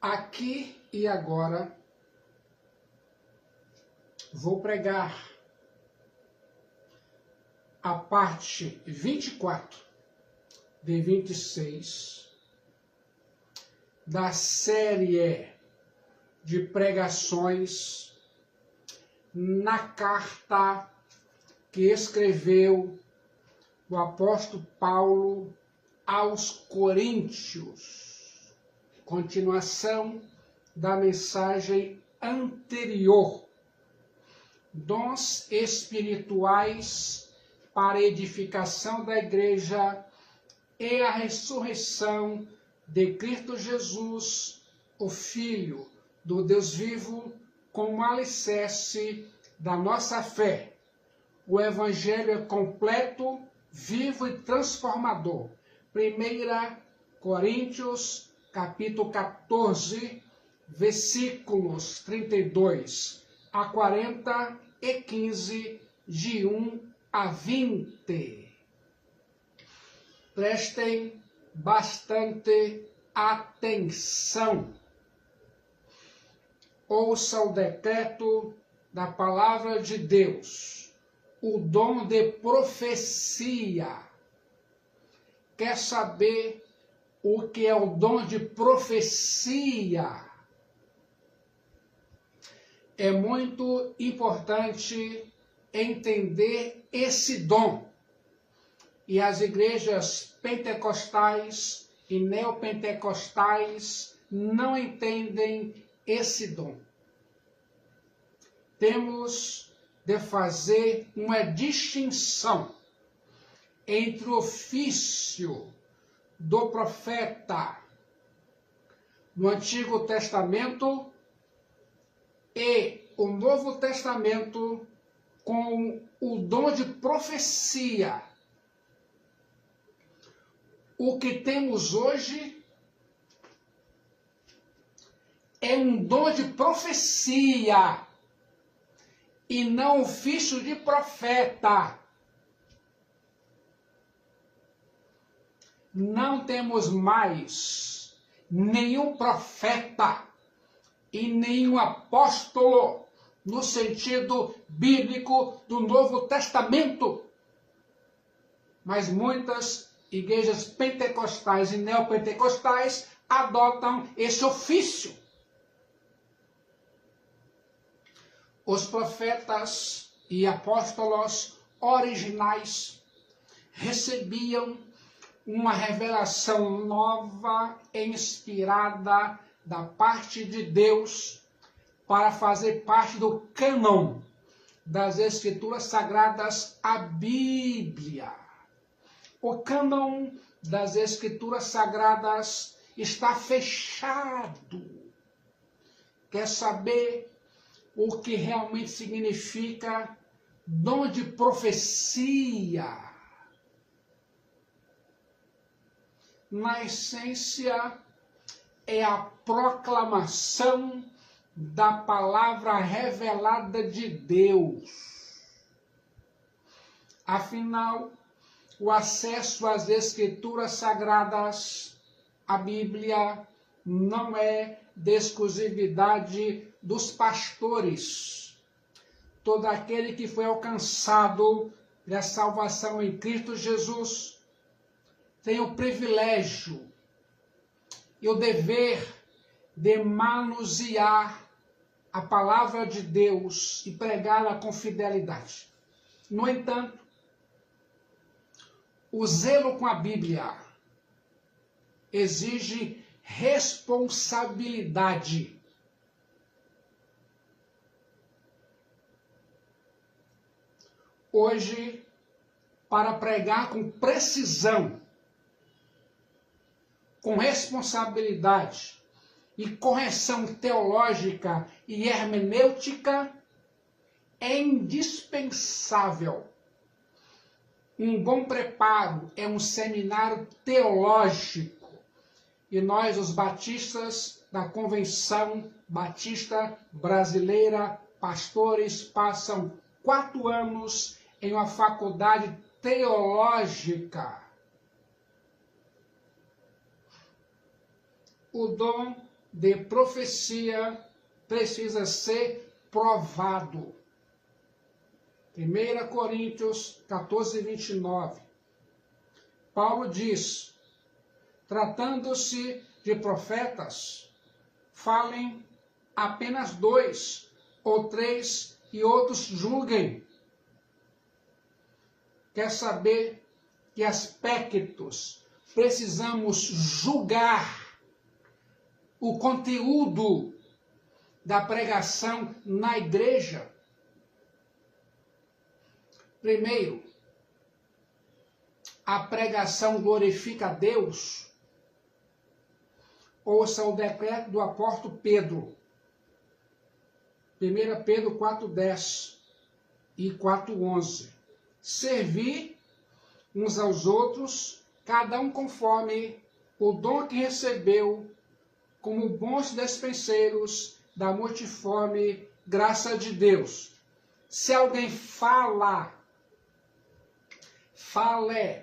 Aqui e agora vou pregar a parte 24 de 26 da série de pregações na carta que escreveu o apóstolo Paulo aos Coríntios. Continuação da mensagem anterior. Dons espirituais para a edificação da igreja e a ressurreição de Cristo Jesus, o Filho do Deus vivo, como alicerce da nossa fé. O Evangelho é completo, vivo e transformador. 1 Coríntios, capítulo 14, versículos 32 a 40 e 15, de 1 a 20. Prestem bastante atenção. Ouça o decreto da palavra de Deus. O dom de profecia. Quer saber o que é o dom de profecia? É muito importante entender esse dom. E as igrejas pentecostais e neopentecostais não entendem esse dom. Temos de fazer uma distinção entre o ofício do profeta no Antigo Testamento e o Novo Testamento com o dom de profecia. O que temos hoje é um dom de profecia e não ofício de profeta. Não temos mais nenhum profeta e nenhum apóstolo no sentido bíblico do Novo Testamento. Mas muitas igrejas pentecostais e neopentecostais adotam esse ofício. Os profetas e apóstolos originais recebiam uma revelação nova e inspirada da parte de Deus para fazer parte do cânon das Escrituras Sagradas, a Bíblia. O cânon das Escrituras Sagradas está fechado. Quer saber o que realmente significa dom de profecia? Na essência, é a proclamação da palavra revelada de Deus. Afinal, o acesso às Escrituras Sagradas, a Bíblia, não é de exclusividade dos pastores. Todo aquele que foi alcançado pela salvação em Cristo Jesus tem o privilégio e o dever de manusear a palavra de Deus e pregá-la com fidelidade. No entanto, o zelo com a Bíblia exige responsabilidade. Hoje, para pregar com precisão, com responsabilidade e correção teológica e hermenêutica, é indispensável. Um bom preparo é um seminário teológico. E nós, os batistas da Convenção Batista Brasileira, pastores, passam 4 anos em uma faculdade teológica. O dom de profecia precisa ser provado. 1 Coríntios 14, 29. Paulo diz: tratando-se de profetas, falem apenas 2 ou 3 e outros julguem. Quer saber que aspectos precisamos julgar o conteúdo da pregação na igreja? Primeiro, a pregação glorifica a Deus? Ouça o decreto do apóstolo Pedro. 1 Pedro 4,10 e 4,11. Servir uns aos outros, cada um conforme o dom que recebeu, como bons despenseiros da multiforme graça de Deus. Se alguém fale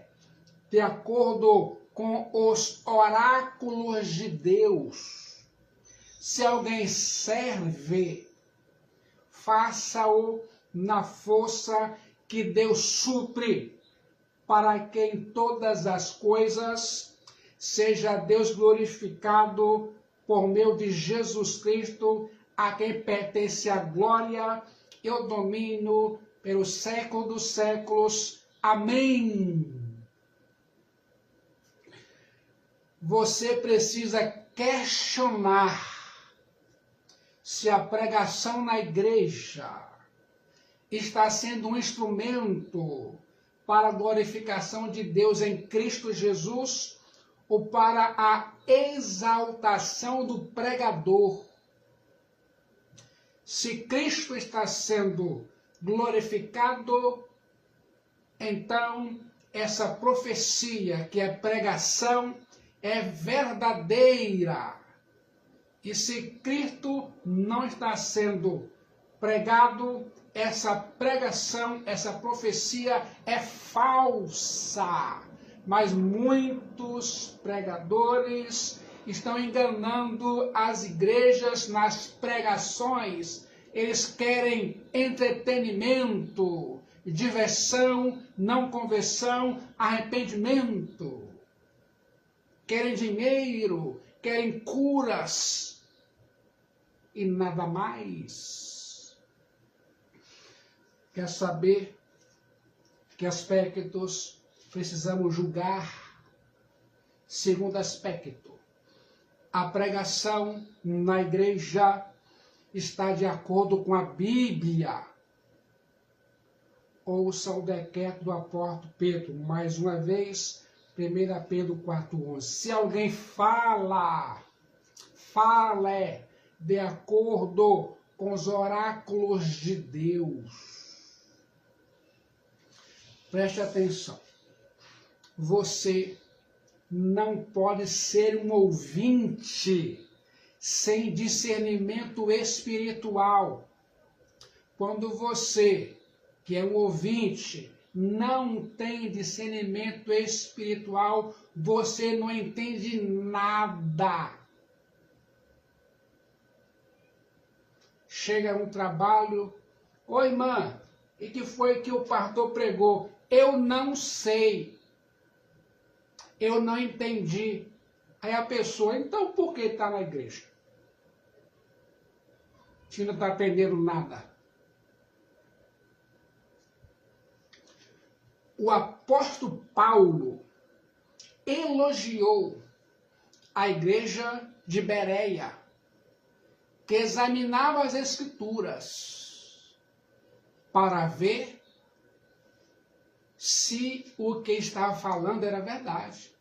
de acordo com os oráculos de Deus. Se alguém serve, faça-o na força que Deus supre, para que em todas as coisas seja Deus glorificado por meio de Jesus Cristo, a quem pertence a glória e o domínio pelos séculos dos séculos. Amém. Você precisa questionar se a pregação na igreja está sendo um instrumento para a glorificação de Deus em Cristo Jesus ou para a exaltação do pregador. Se Cristo está sendo glorificado, então essa profecia, que é pregação, é verdadeira. E se Cristo não está sendo pregado, essa pregação, essa profecia é falsa. Mas muitos pregadores estão enganando as igrejas nas pregações. Eles querem entretenimento, diversão, não conversão, arrependimento. Querem dinheiro, querem curas e nada mais. Quer saber que aspectos precisamos julgar? Segundo aspecto, a pregação na igreja está de acordo com a Bíblia. Ouça o decreto do apóstolo Pedro, mais uma vez, 1 Pedro 4,11. Se alguém fale de acordo com os oráculos de Deus. Preste atenção. Você não pode ser um ouvinte sem discernimento espiritual. Quando você, que é um ouvinte, não tem discernimento espiritual, você não entende nada. Chega um trabalho, oi irmã, e que foi que o pastor pregou? Eu não sei. Eu não entendi. Aí a pessoa, então por que está na igreja? Se não está aprendendo nada. O apóstolo Paulo elogiou a igreja de Bereia, que examinava as escrituras para ver se o que estava falando era verdade.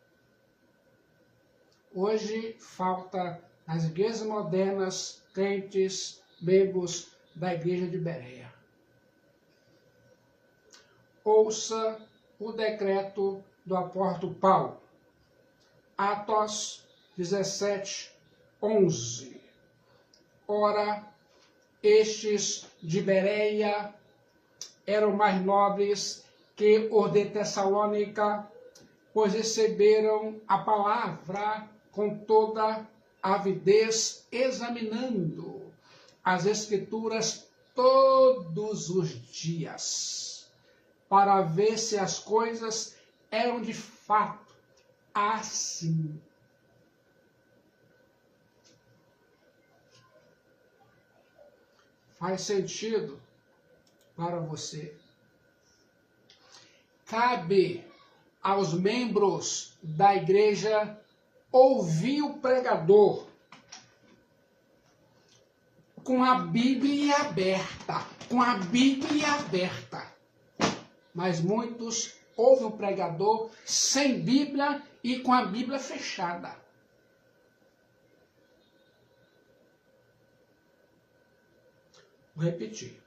Hoje falta nas igrejas modernas crentes, membros da igreja de Bereia. Ouça o decreto do apóstolo Paulo. Atos 17, 11. Ora, estes de Bereia eram mais nobres que os de Tessalônica, pois receberam a palavra com toda avidez examinando as Escrituras todos os dias, para ver se as coisas eram de fato assim. Faz sentido para você? Cabe aos membros da igreja ouvir o pregador com a Bíblia aberta, Mas muitos ouvem o pregador sem Bíblia e com a Bíblia fechada. Vou repetir.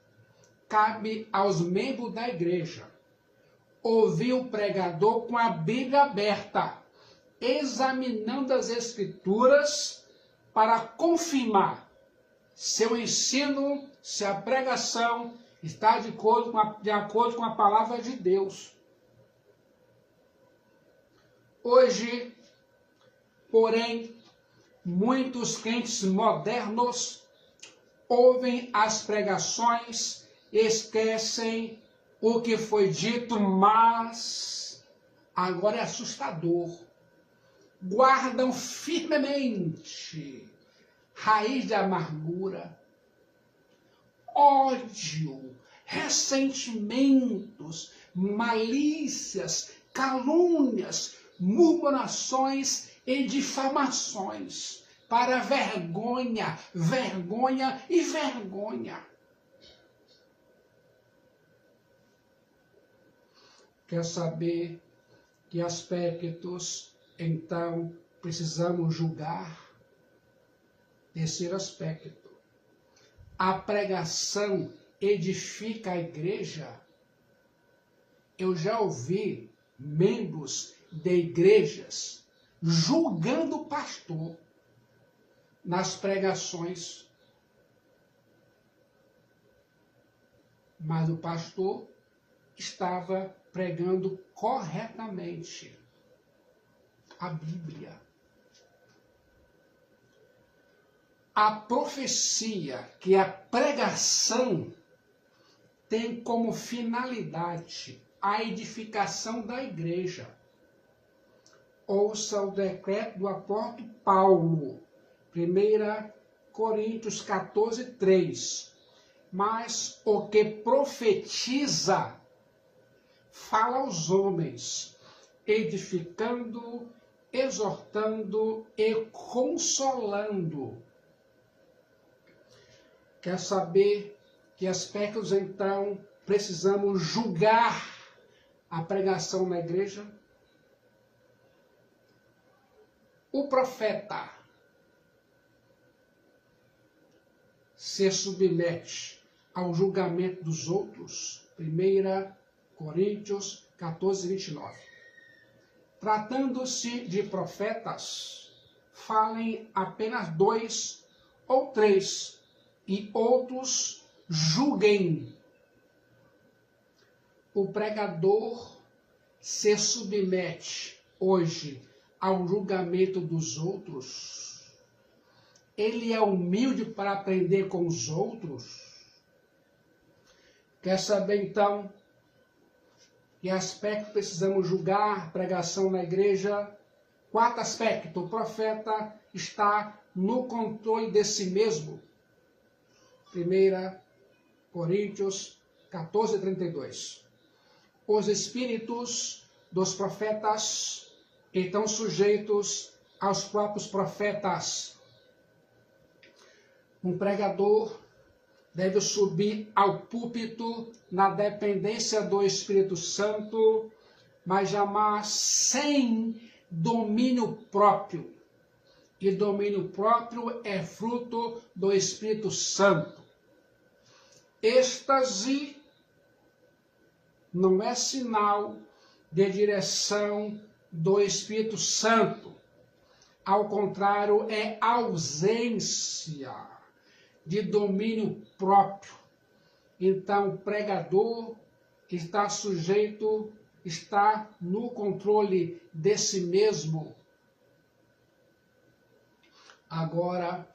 Cabe aos membros da igreja ouvir o pregador com a Bíblia aberta, examinando as Escrituras para confirmar se o ensino, se a pregação está de acordo com a palavra de Deus. Hoje, porém, muitos crentes modernos ouvem as pregações, esquecem o que foi dito, mas agora é assustador. Guardam firmemente raiz de amargura, ódio, ressentimentos, malícias, calúnias, murmurações e difamações, para vergonha, vergonha e vergonha. Quer saber que aspectos, então, precisamos julgar? Terceiro aspecto. A pregação edifica a igreja? Eu já ouvi membros de igrejas julgando o pastor nas pregações. Mas o pastor estava pregando corretamente a Bíblia. A profecia, que é a pregação, tem como finalidade a edificação da igreja. Ouça o decreto do apóstolo Paulo, 1 Coríntios 14, 3. Mas o que profetiza fala aos homens, edificando, exortando e consolando. Quer saber que aspectos, então, precisamos julgar a pregação na igreja? O profeta se submete ao julgamento dos outros. 1 Coríntios 14, 29. Tratando-se de profetas, falem apenas 2 ou 3, e outros julguem. O pregador se submete hoje ao julgamento dos outros. Ele é humilde para aprender com os outros. Quer saber então que aspecto precisamos julgar pregação na igreja? 4 aspectos. O profeta está no controle de si mesmo. 1 Coríntios 14, 32. Os espíritos dos profetas estão sujeitos aos próprios profetas. Um pregador deve subir ao púlpito na dependência do Espírito Santo, mas jamais sem domínio próprio. E domínio próprio é fruto do Espírito Santo. Êxtase não é sinal de direção do Espírito Santo. Ao contrário, é ausência de domínio próprio. Então, o pregador está sujeito, está no controle de si mesmo. Agora,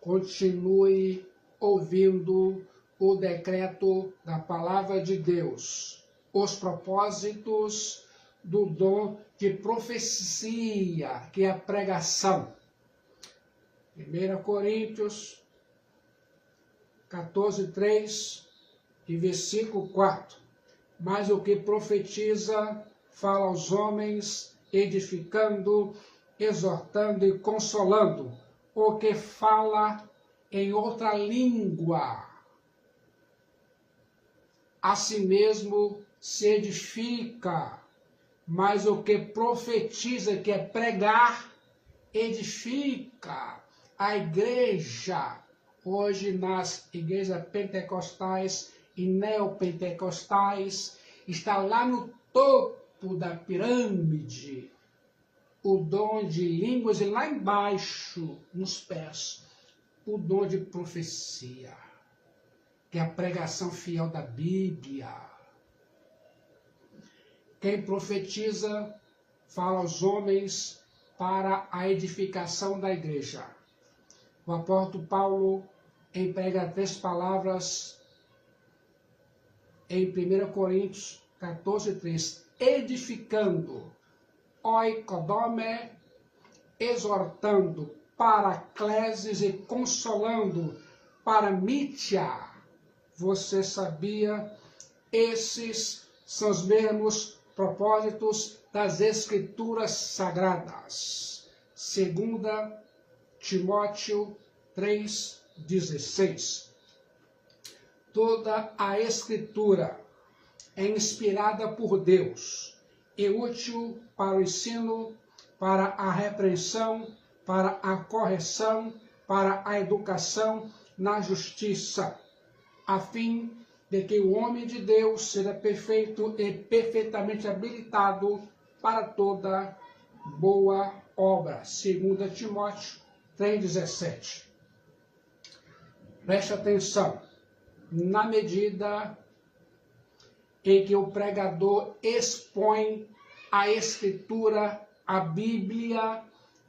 continue ouvindo o decreto da palavra de Deus, os propósitos do dom de profecia, que é a pregação. 1 Coríntios 14:3 e versículo 4. Mas o que profetiza fala aos homens, edificando, exortando e consolando. O que fala em outra língua, a si mesmo se edifica. Mas o que profetiza, que é pregar, edifica a igreja. Hoje, nas igrejas pentecostais e neopentecostais, está lá no topo da pirâmide o dom de línguas, e lá embaixo, nos pés, o dom de profecia, que é a pregação fiel da Bíblia. Quem profetiza fala aos homens para a edificação da igreja. O apóstolo Paulo emprega 3 palavras em 1 Coríntios 14:3, edificando, oikodome, exortando, paracleses e consolando, paramítia. Você sabia? Esses são os mesmos propósitos das Escrituras Sagradas. 2 Timóteo 3:16. Toda a Escritura é inspirada por Deus e útil para o ensino, para a repreensão, para a correção, para a educação na justiça, a fim de que o homem de Deus seja perfeito e perfeitamente habilitado para toda boa obra. 2 Timóteo 3:17. Preste atenção. Na medida em que o pregador expõe a Escritura, a Bíblia,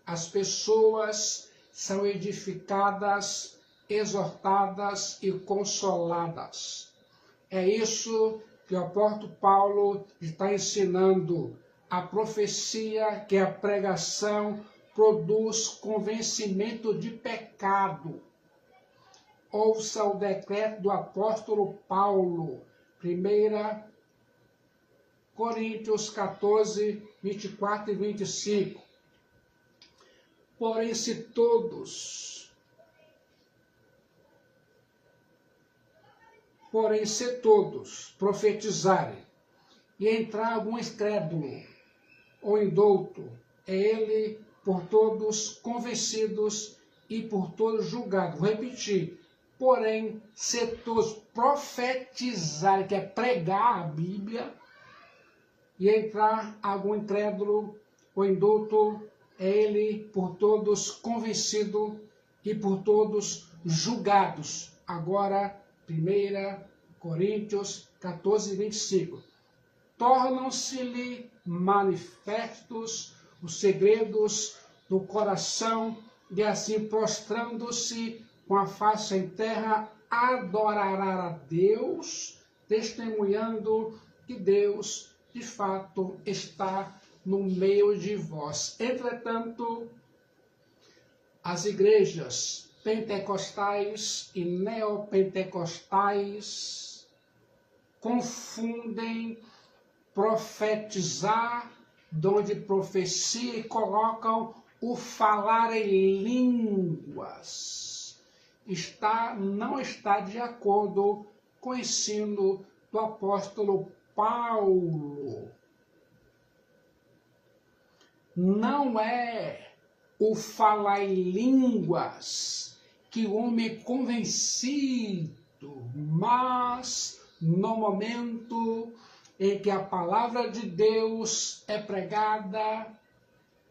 as pessoas são edificadas, exortadas e consoladas. É isso que o apóstolo Paulo está ensinando. A profecia, que é a pregação, produz convencimento de pecado. Ouça o decreto do apóstolo Paulo, 1 Coríntios 14, 24 e 25. Porém, se todos profetizarem, e entrar algum incrédulo ou indouto, é ele por todos convencidos e por todos julgado. Vou repetir. Porém, se todos profetizarem, que é pregar a Bíblia, e entrar algum incrédulo ou indouto, é ele por todos convencido e por todos julgados. Agora, 1 Coríntios 14, 25. Tornam-se-lhe manifestos os segredos do coração, e assim, prostrando-se com a face em terra, adorará a Deus, testemunhando que Deus, de fato, está no meio de vós. Entretanto, as igrejas pentecostais e neopentecostais confundem profetizar, dom de profecia, e colocam o falar em línguas. Não está de acordo com o ensino do apóstolo Paulo. Não é o falar em línguas que o homem é convencido, mas no momento em que a palavra de Deus é pregada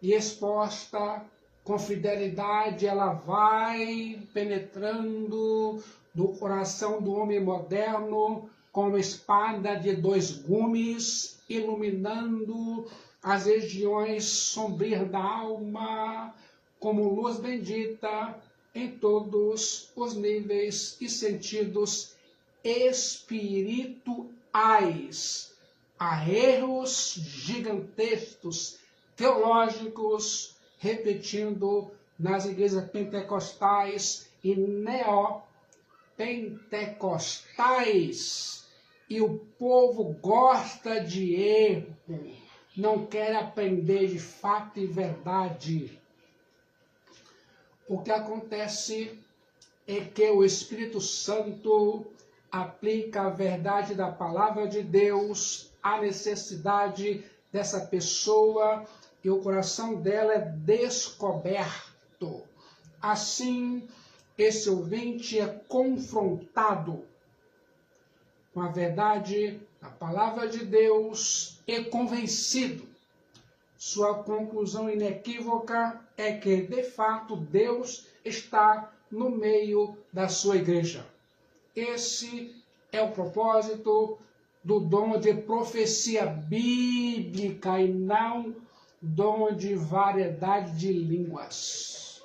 e exposta com fidelidade, ela vai penetrando no coração do homem moderno como espada de 2 gumes, iluminando as regiões sombrias da alma, como luz bendita em todos os níveis e sentidos espirituais. Há erros gigantescos teológicos repetindo nas igrejas pentecostais e neopentecostais. E o povo gosta de erro, não quer aprender de fato e verdade. O que acontece é que o Espírito Santo aplica a verdade da palavra de Deus à necessidade dessa pessoa e o coração dela é descoberto. Assim, esse ouvinte é confrontado com a verdade da palavra de Deus e convencido. Sua conclusão inequívoca é que, de fato, Deus está no meio da sua igreja. Esse é o propósito do dom de profecia bíblica e não dom de variedade de línguas.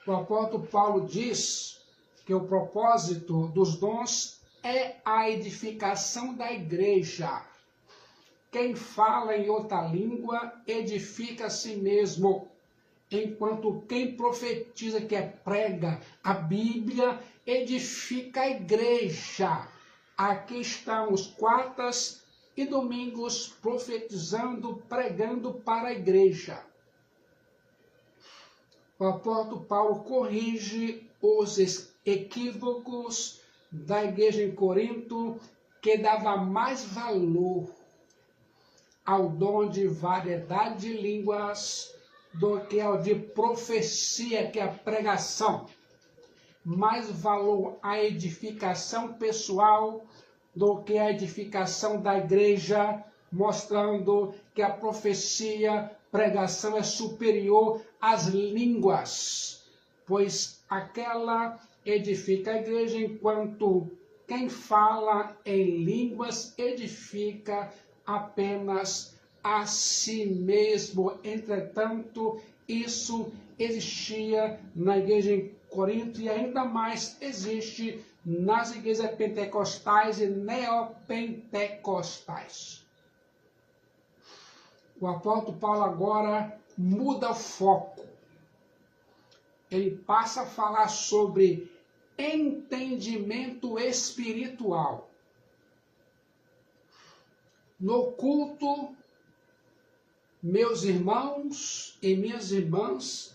O apóstolo Paulo diz que o propósito dos dons é a edificação da igreja. Quem fala em outra língua edifica a si mesmo, enquanto quem profetiza, que prega a Bíblia, edifica a igreja. Aqui estamos quartas e domingos profetizando, pregando para a igreja. O apóstolo Paulo corrige os equívocos da igreja em Corinto, que dava mais valor ao dom de variedade de línguas do que ao de profecia, que é a pregação. Mais valor à edificação pessoal do que a edificação da igreja, mostrando que a profecia, pregação é superior às línguas, pois aquela edifica a igreja, enquanto quem fala em línguas edifica apenas a si mesmo. Entretanto, isso existia na igreja em Corinto e ainda mais existe nas igrejas pentecostais e neopentecostais. O apóstolo Paulo agora muda o foco. Ele passa a falar sobre entendimento espiritual. No culto, meus irmãos e minhas irmãs,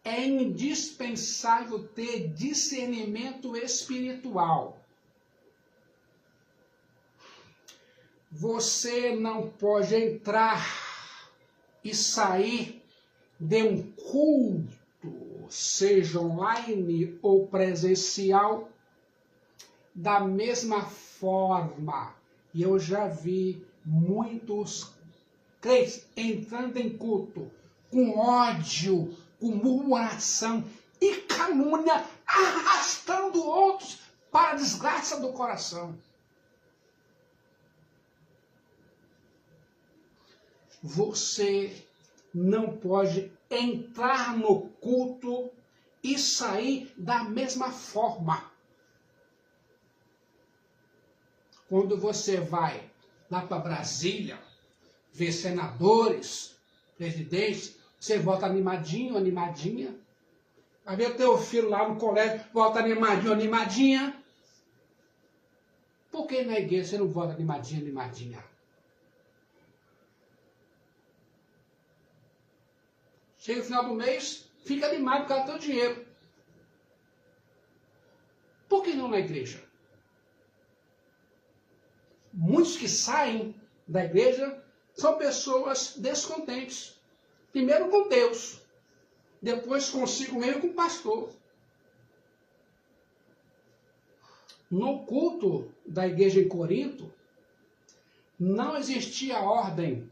é indispensável ter discernimento espiritual. Você não pode entrar e sair de um culto, seja online ou presencial, da mesma forma. E eu já vi muitos crentes entrando em culto com ódio, com murmuração e calúnia, arrastando outros para a desgraça do coração. Você não pode entrar no culto e sair da mesma forma. Quando você vai lá para Brasília, ver senadores, presidentes, você volta animadinho, animadinha. Vai ver o teu filho lá no colégio, volta animadinho, animadinha. Por que na igreja você não volta animadinho, animadinha? Chega no final do mês, fica animado por causa do teu dinheiro. Por que não na igreja? Muitos que saem da igreja são pessoas descontentes. Primeiro com Deus, depois consigo mesmo com o pastor. No culto da igreja em Corinto, não existia ordem.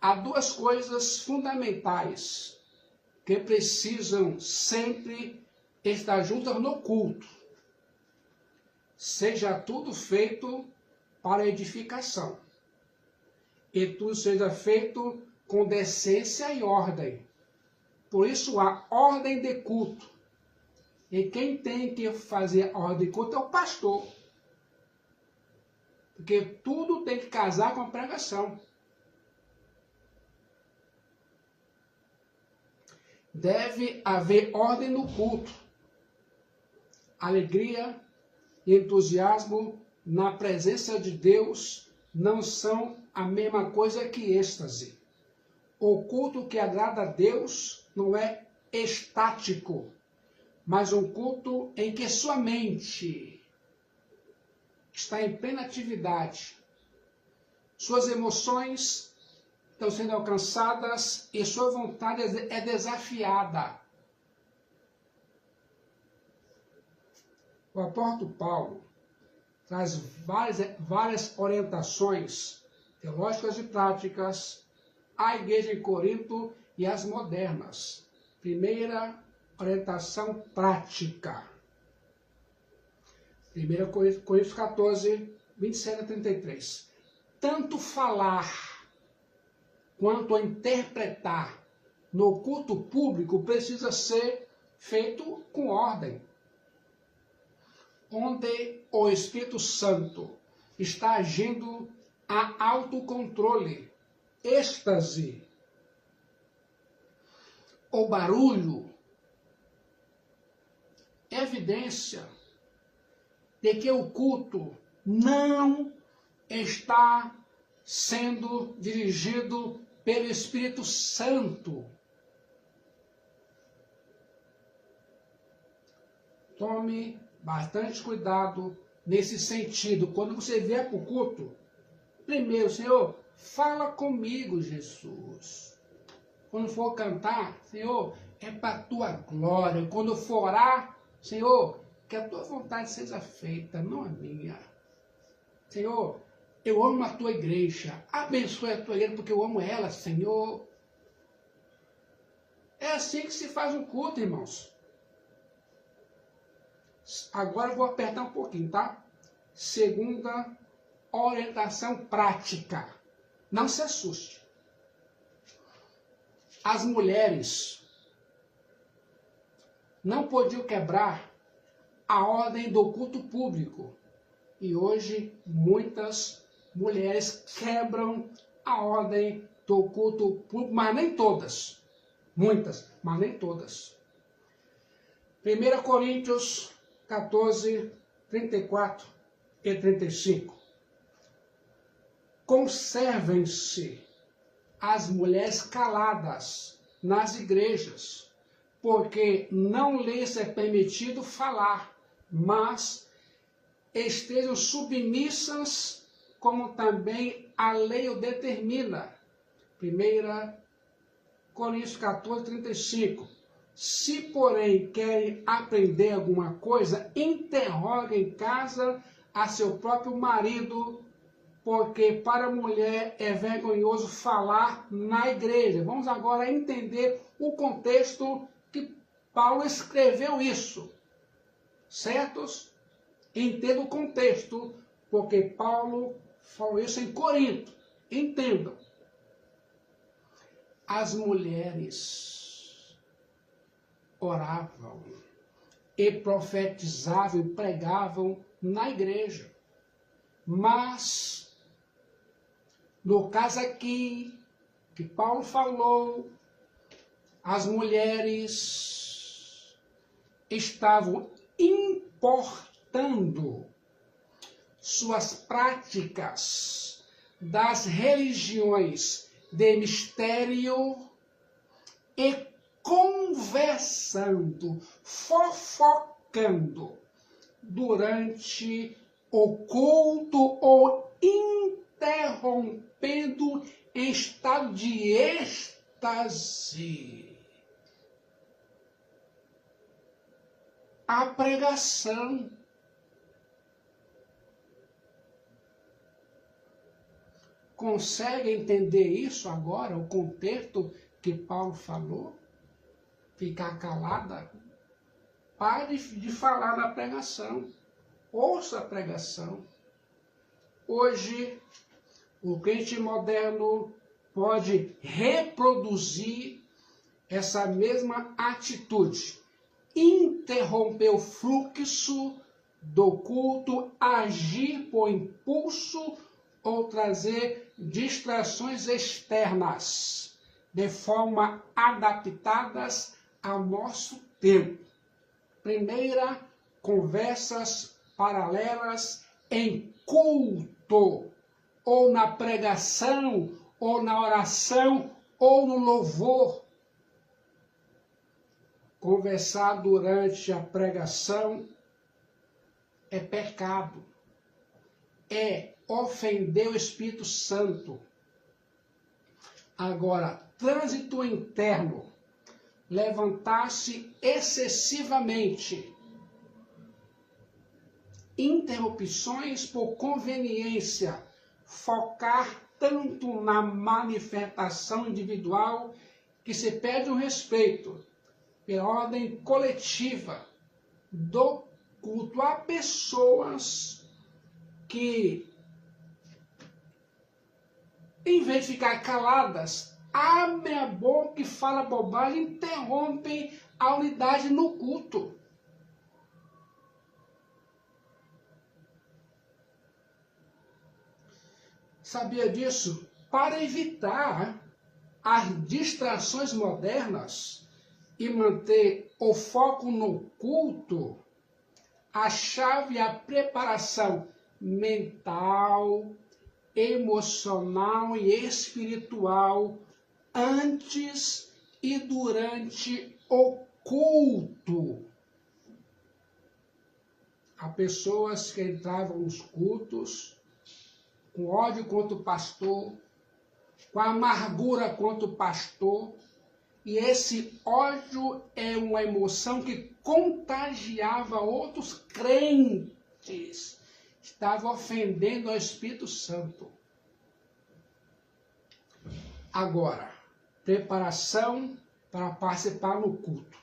Há duas coisas fundamentais que precisam sempre estar juntas no culto. Seja tudo feito para edificação, e tudo seja feito com decência e ordem. Por isso há ordem de culto. E quem tem que fazer a ordem de culto é o pastor. Porque tudo tem que casar com a pregação. Deve haver ordem no culto. Alegria e entusiasmo na presença de Deus não são a mesma coisa que êxtase. O culto que agrada a Deus não é estático, mas um culto em que sua mente está em plena atividade. Suas emoções estão sendo alcançadas e sua vontade é desafiada. O apóstolo Paulo traz várias orientações teológicas e práticas à igreja em Corinto e às modernas. Primeira orientação prática. 1 Coríntios 14, 27 a 33. Tanto falar quanto a interpretar no culto público precisa ser feito com ordem, onde o Espírito Santo está agindo a autocontrole, êxtase, o barulho, evidência de que o culto não está sendo dirigido pelo Espírito Santo. Tome bastante cuidado nesse sentido. Quando você vier para o culto, primeiro, Senhor, fala comigo, Jesus. Quando for cantar, Senhor, é para a tua glória. Quando for orar, Senhor, que a tua vontade seja feita, não a minha. Senhor, eu amo a tua igreja. Abençoe a tua igreja porque eu amo ela, Senhor. É assim que se faz um culto, irmãos. Agora eu vou apertar um pouquinho, tá? Segunda orientação prática. Não se assuste. As mulheres não podiam quebrar a ordem do culto público. E hoje muitas mulheres quebram a ordem do culto público, mas nem todas. Muitas, mas nem todas. 1 Coríntios 14, 34 e 35. Conservem-se as mulheres caladas nas igrejas, porque não lhes é permitido falar, mas estejam submissas, como também a lei o determina. 1 Coríntios 14, 35. Se, porém, querem aprender alguma coisa, interroguem em casa a seu próprio marido, porque para a mulher é vergonhoso falar na igreja. Vamos agora entender o contexto que Paulo escreveu isso. Certos? Entenda o contexto, porque Paulo falou isso em Corinto. Entendam. As mulheres oravam e profetizavam e pregavam na igreja. Mas, no caso aqui, que Paulo falou, as mulheres estavam importando suas práticas das religiões de mistério e conversando, fofocando durante o culto ou interrompendo em estado de êxtase a pregação. Consegue entender isso agora, o contexto que Paulo falou? Ficar calada? Pare de falar na pregação. Ouça a pregação. Hoje, o crente moderno pode reproduzir essa mesma atitude, interromper o fluxo do culto, agir por impulso ou trazer distrações externas de forma adaptadas ao nosso tempo. Primeira, conversas paralelas em culto, ou na pregação, ou na oração, ou no louvor. Conversar durante a pregação é pecado, é ofender o Espírito Santo. Agora, trânsito interno, levantar-se excessivamente, interrupções por conveniência, focar tanto na manifestação individual que se perde o respeito pela ordem coletiva do culto. Há pessoas que, em vez de ficar caladas, abrem a boca e falam bobagem, interrompem a unidade no culto. Sabia disso? Para evitar as distrações modernas e manter o foco no culto, a chave é a preparação mental, emocional e espiritual antes e durante o culto. Há pessoas que entravam nos cultos com ódio contra o pastor, com amargura contra o pastor, e esse ódio é uma emoção que contagiava outros crentes, estava ofendendo ao Espírito Santo. Agora, preparação para participar no culto.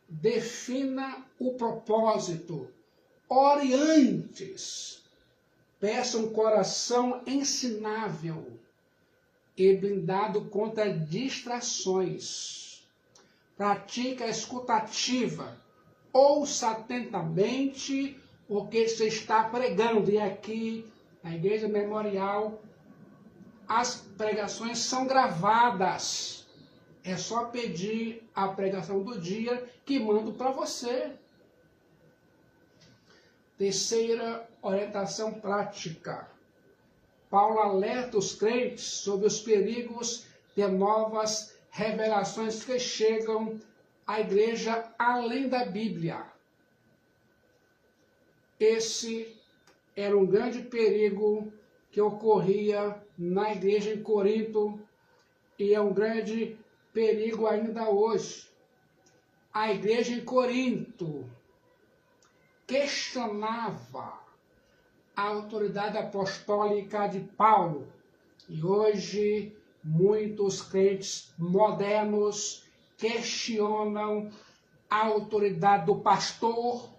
Defina o propósito. Ore antes. Peça um coração ensinável e blindado contra distrações. Pratique a escutativa. Ouça atentamente o que você está pregando. E aqui, na Igreja Memorial, as pregações são gravadas. É só pedir a pregação do dia que mando para você. Terceira orientação prática. Paulo alerta os crentes sobre os perigos de novas revelações que chegam à igreja além da Bíblia. Esse era um grande perigo que ocorria na igreja em Corinto e é um grande perigo ainda hoje. A igreja em Corinto questionava a autoridade apostólica de Paulo. E hoje muitos crentes modernos questionam a autoridade do pastor.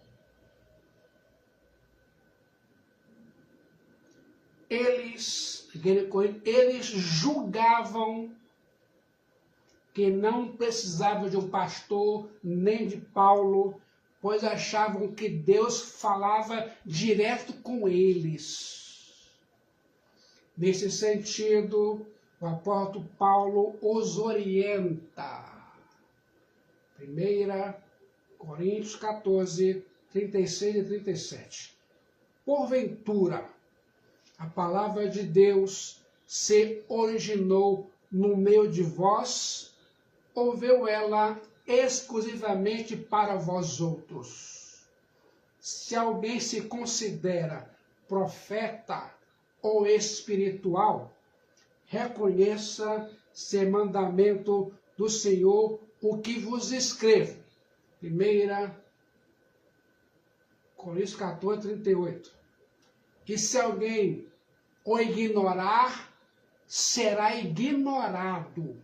Eles julgavam que não precisavam de um pastor nem de Paulo, pois achavam que Deus falava direto com eles. Nesse sentido, o apóstolo Paulo os orienta. 1 Coríntios 14, 36 e 37. Porventura, a palavra de Deus se originou no meio de vós, ou veio ela exclusivamente para vós outros? Se alguém se considera profeta ou espiritual, reconheça ser mandamento do Senhor o que vos escrevo. 1 Coríntios 14, 38. E se alguém o ignorar, será ignorado.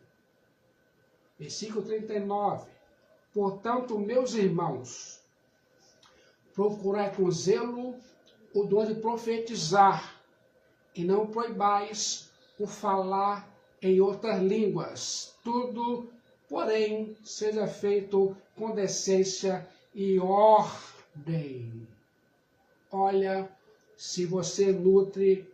Versículo 39. Portanto, meus irmãos, procurai com zelo o dom de profetizar, e não proibais o falar em outras línguas. Tudo, porém, seja feito com decência e ordem. Olha, se você nutre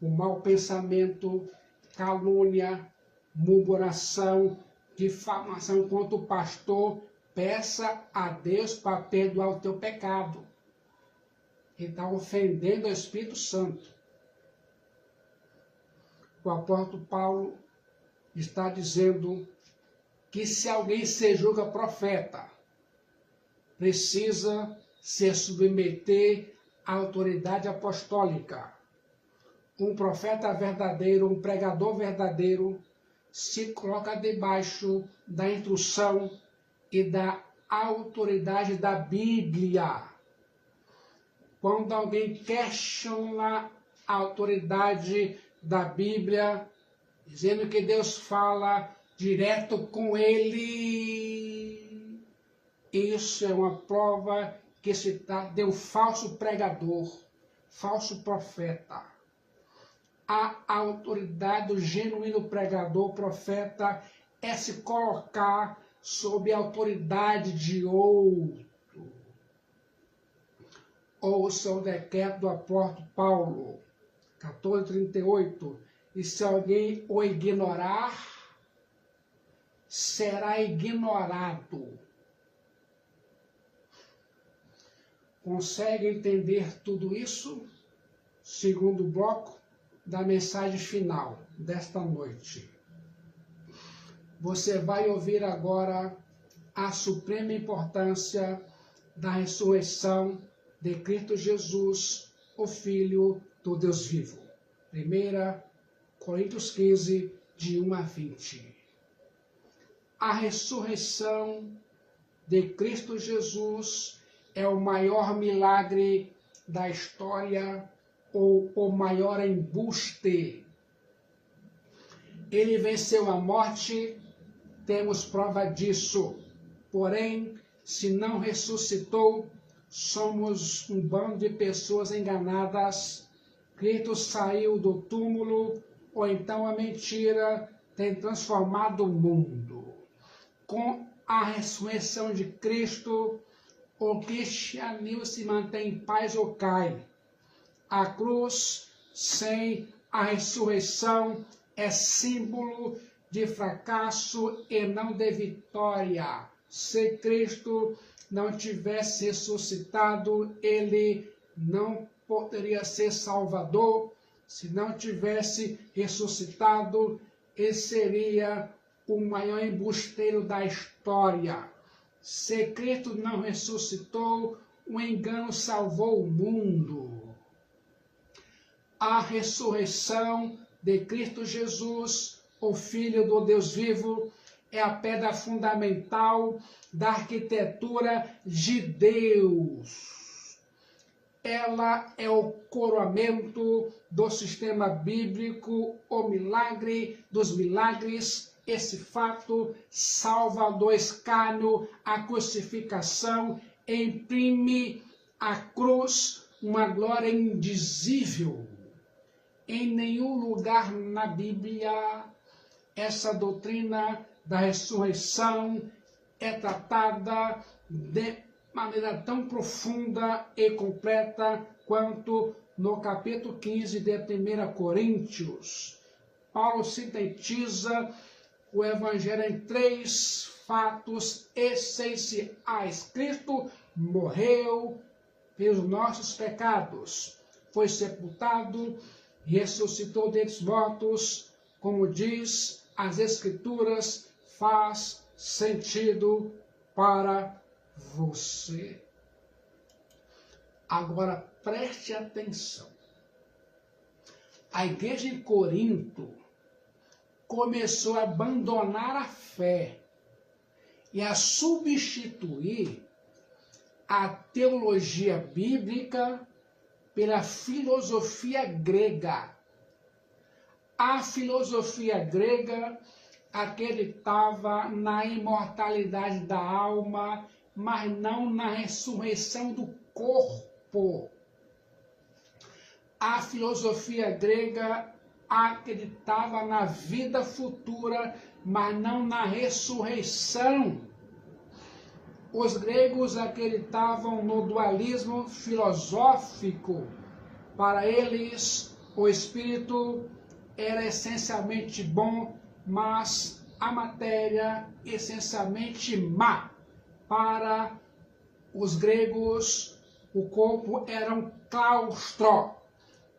o mau pensamento, calúnia, murmuração, difamação contra o pastor, peça a Deus para perdoar o teu pecado. Ele está ofendendo o Espírito Santo. O apóstolo Paulo está dizendo que se alguém se julga profeta, precisa se submeter à autoridade apostólica. Um profeta verdadeiro, um pregador verdadeiro, se coloca debaixo da instrução e da autoridade da Bíblia. Quando alguém questiona a autoridade da Bíblia, dizendo que Deus fala direto com ele, isso é uma prova que se trata de um falso pregador, falso profeta. A autoridade do genuíno pregador, profeta, é se colocar sob a autoridade de outro. Ouça o decreto do apóstolo Paulo, 14:38. E se alguém o ignorar, será ignorado. Consegue entender tudo isso? Segundo bloco da mensagem final desta noite. Você vai ouvir agora a suprema importância da ressurreição de Cristo Jesus, o Filho do Deus vivo. 1 Coríntios 15, de 1 a 20. A ressurreição de Cristo Jesus é o maior milagre da história ou o maior embuste. Ele venceu a morte, temos prova disso. Porém, se não ressuscitou, somos um bando de pessoas enganadas. Cristo saiu do túmulo, ou então a mentira tem transformado o mundo. Com a ressurreição de Cristo, o cristianismo se mantém em paz ou cai. A cruz, sem a ressurreição, é símbolo de fracasso e não de vitória. Se Cristo não tivesse ressuscitado, ele não poderia ser Salvador. Se não tivesse ressuscitado, ele seria o maior embusteiro da história. Se Cristo não ressuscitou, o engano salvou o mundo. A ressurreição de Cristo Jesus, o Filho do Deus vivo, é a pedra fundamental da arquitetura de Deus. Ela é o coroamento do sistema bíblico, o milagre dos milagres. Esse fato salva do escárnio a crucificação, imprime à cruz uma glória indizível. Em nenhum lugar na Bíblia essa doutrina da ressurreição é tratada de maneira tão profunda e completa quanto no capítulo 15 de 1 Coríntios. Paulo sintetiza o Evangelho em 3 fatos essenciais. Cristo morreu pelos nossos pecados, foi sepultado, ressuscitou dentre os mortos, como diz as Escrituras, faz sentido para você. Agora preste atenção. A igreja em Corinto começou a abandonar a fé e a substituir a teologia bíblica pela filosofia grega. A filosofia grega acreditava na imortalidade da alma, mas não na ressurreição do corpo. A filosofia grega acreditava na vida futura, mas não na ressurreição. Os gregos acreditavam no dualismo filosófico. Para eles, o espírito era essencialmente bom, mas a matéria essencialmente má. Para os gregos, o corpo era um claustro,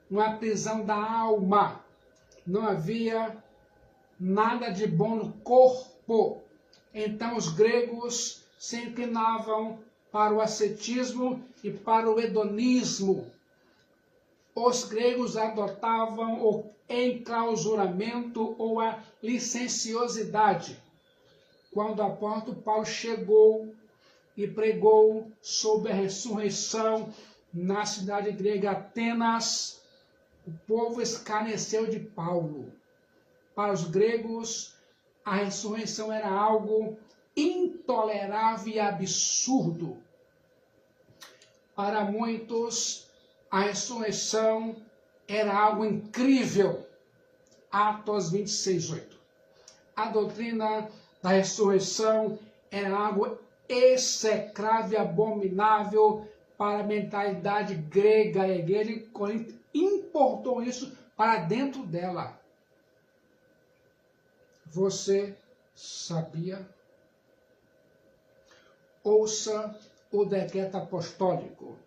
uma prisão da alma. Não havia nada de bom no corpo. Então os gregos se inclinavam para o ascetismo e para o hedonismo. Os gregos adotavam o enclausuramento ou a licenciosidade. Quando o apóstolo Paulo chegou e pregou sobre a ressurreição na cidade grega Atenas, o povo escarneceu de Paulo. Para os gregos, a ressurreição era algo intolerável e absurdo. Para muitos, a ressurreição era algo incrível. Atos 26:8. A doutrina da ressurreição era algo execrável e abominável para a mentalidade grega. A igreja de Corinto importou isso para dentro dela. Você sabia? Ouça o decreto apostólico.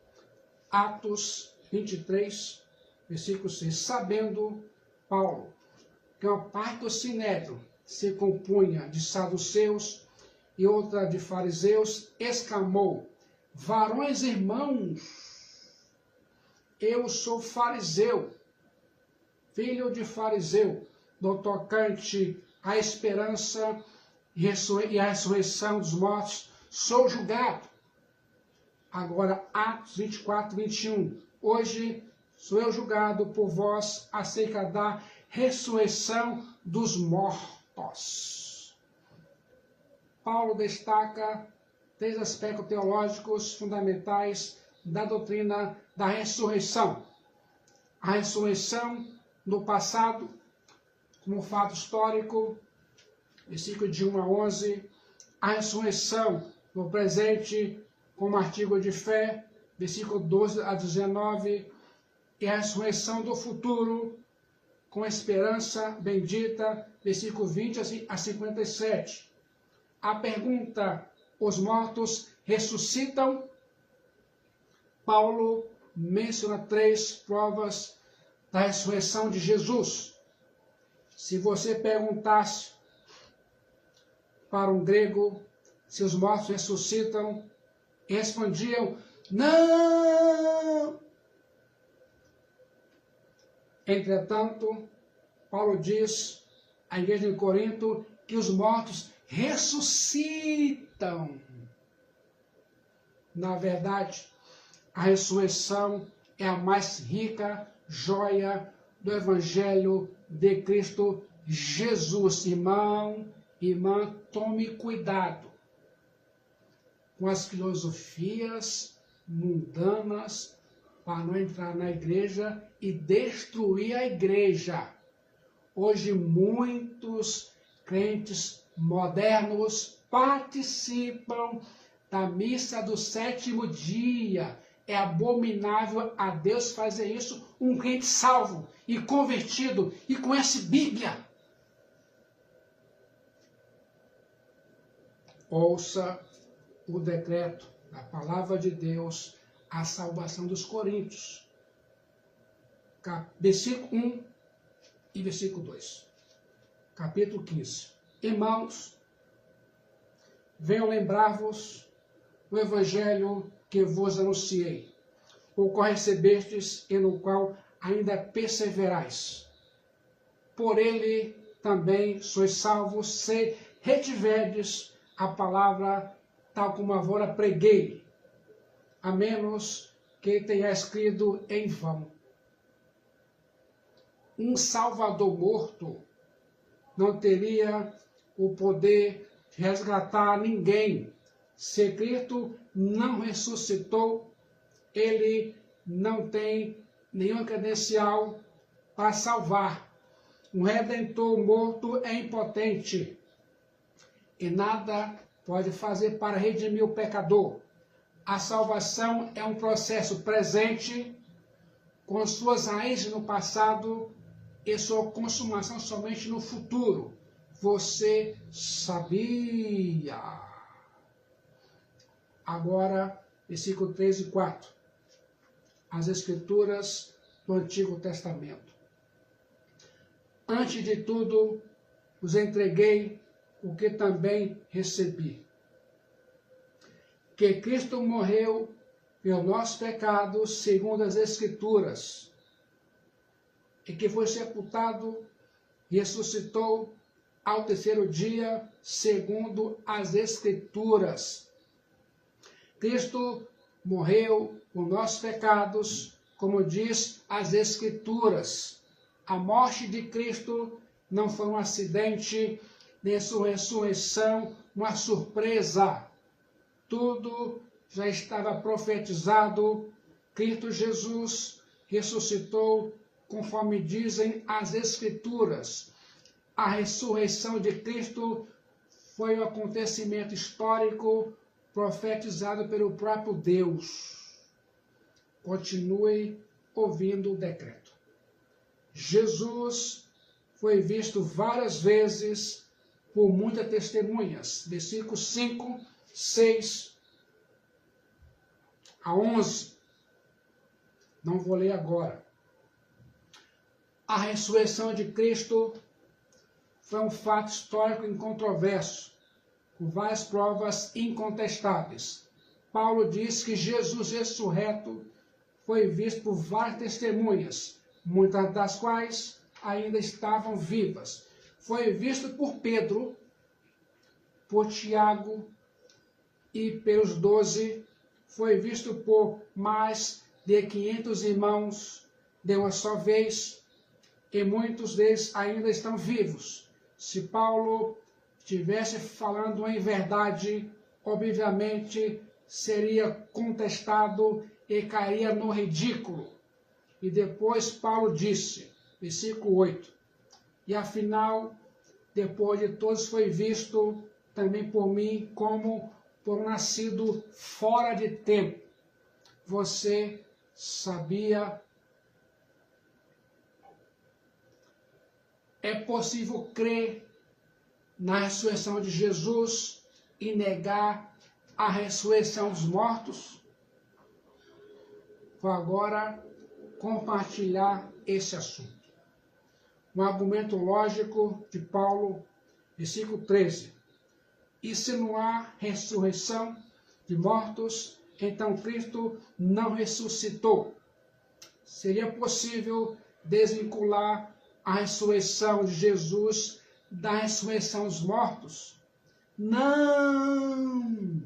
Atos 23, versículo 6. Sabendo Paulo que uma parte do sinédrio se compunha de saduceus e outra de fariseus, exclamou: varões irmãos, eu sou fariseu, filho de fariseu, no tocante à esperança e à ressurreição dos mortos, sou julgado. Agora, Atos 24, 21. Hoje sou eu julgado por vós acerca da ressurreição dos mortos. Paulo destaca 3 aspectos teológicos fundamentais da doutrina da ressurreição. A ressurreição no passado, como fato histórico, versículo de 1 a 11. A ressurreição no presente, como artigo de fé, versículo 12 a 19. E a ressurreição do futuro, com esperança bendita, versículo 20 a 57. A pergunta: os mortos ressuscitam? Paulo menciona 3 provas da ressurreição de Jesus. Se você perguntasse para um grego se os mortos ressuscitam, respondiam: não! Entretanto, Paulo diz à igreja de Corinto que os mortos ressuscitam. Na verdade, a ressurreição é a mais rica joia do Evangelho de Cristo Jesus. Irmão, irmã, tome cuidado com as filosofias mundanas para não entrar na igreja e destruir a igreja. Hoje muitos crentes modernos participam da missa do 7º dia. É abominável a Deus fazer isso, um crente salvo e convertido e conhece Bíblia. Ouça o decreto da palavra de Deus, a salvação dos coríntios. Versículo 1 e versículo 2. Capítulo 15. Irmãos, venho lembrar-vos do evangelho que vos anunciei, o qual recebestes e no qual ainda perseverais. Por ele também sois salvos, se retiverdes a palavra tal como agora preguei, a menos que tenha escrito em vão. Um Salvador morto não teria o poder de resgatar ninguém. Se Cristo não ressuscitou, ele não tem nenhuma credencial para salvar. Um redentor morto é impotente e nada pode fazer para redimir o pecador. A salvação é um processo presente, com suas raízes no passado e sua consumação somente no futuro. Você sabia? Agora, versículo 3 e 4. As Escrituras do Antigo Testamento. Antes de tudo, vos entreguei o que também recebi. Que Cristo morreu pelos nossos pecados, segundo as Escrituras, e que foi sepultado e ressuscitou ao terceiro dia, segundo as Escrituras. Cristo morreu por nossos pecados, como diz as Escrituras. A morte de Cristo não foi um acidente, nem sua ressurreição uma surpresa. Tudo já estava profetizado. Cristo Jesus ressuscitou, conforme dizem as Escrituras. A ressurreição de Cristo foi um acontecimento histórico profetizado pelo próprio Deus. Continue ouvindo o decreto. Jesus foi visto várias vezes por muitas testemunhas. Versículos 5, 6 a 11. Não vou ler agora. A ressurreição de Cristo foi um fato histórico incontroverso, com várias provas incontestáveis. Paulo diz que Jesus ressurreto foi visto por várias testemunhas, muitas das quais ainda estavam vivas. Foi visto por Pedro, por Tiago e pelos 12. Foi visto por mais de 500 irmãos de uma só vez, e muitos deles ainda estão vivos. Se Paulo estivesse falando em verdade, obviamente seria contestado e cairia no ridículo. E depois Paulo disse, versículo 8, e afinal, depois de todos foi visto também por mim como por um nascido fora de tempo. Você sabia? É possível crer na ressurreição de Jesus e negar a ressurreição dos mortos? Vou agora compartilhar esse assunto. Um argumento lógico de Paulo, versículo 13. E se não há ressurreição de mortos, então Cristo não ressuscitou. Seria possível desvincular a ressurreição de Jesus da ressurreição dos mortos? Não!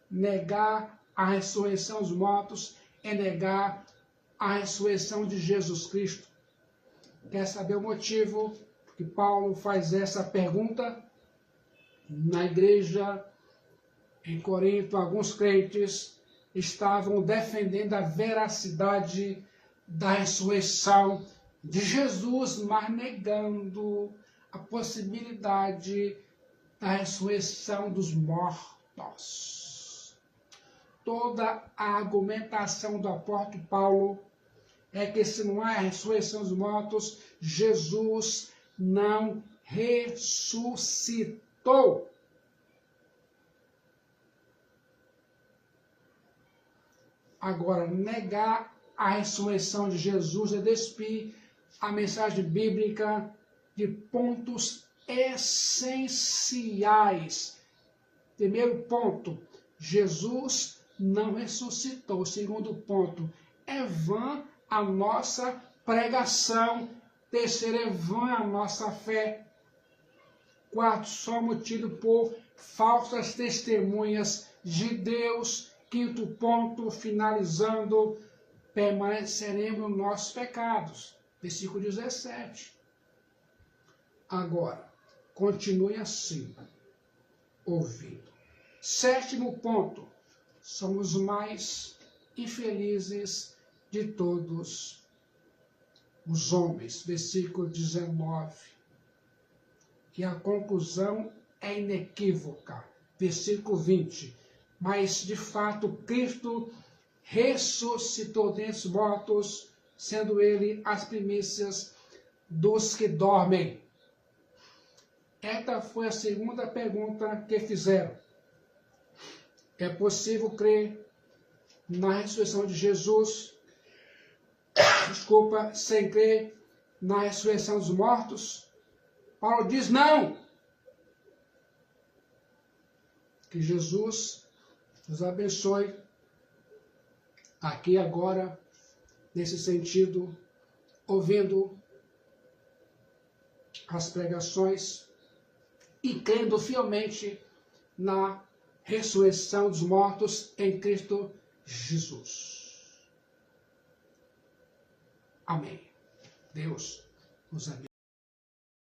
Negar a ressurreição dos mortos é negar a ressurreição de Jesus Cristo. Quer saber o motivo que Paulo faz essa pergunta? Na igreja em Corinto, alguns crentes estavam defendendo a veracidade da ressurreição de Jesus, mas negando a possibilidade da ressurreição dos mortos. Toda a argumentação do apóstolo Paulo é que se não há ressurreição dos mortos, Jesus não ressuscitou. Agora, negar a ressurreição de Jesus é despir a mensagem bíblica de pontos essenciais. Primeiro ponto, Jesus não ressuscitou. Segundo ponto, é vã a nossa pregação. Terceiro, é vã a nossa fé. Quarto, somos tidos por falsas testemunhas de Deus. Quinto ponto, finalizando, permaneceremos nos nossos pecados. Versículo 17. Agora, continue assim, ouvindo. Sétimo ponto, somos os mais infelizes de todos os homens, versículo 19. E a conclusão é inequívoca, versículo 20. Mas, de fato, Cristo ressuscitou dentre os mortos, sendo ele as primícias dos que dormem. Esta foi a segunda pergunta que fizeram. É possível crer na ressurreição de Jesus, sem crer na ressurreição dos mortos? Paulo diz não. Que Jesus nos abençoe aqui e agora, nesse sentido, ouvindo as pregações e crendo fielmente na ressurreição dos mortos em Cristo Jesus. Amém. Deus nos abençoe.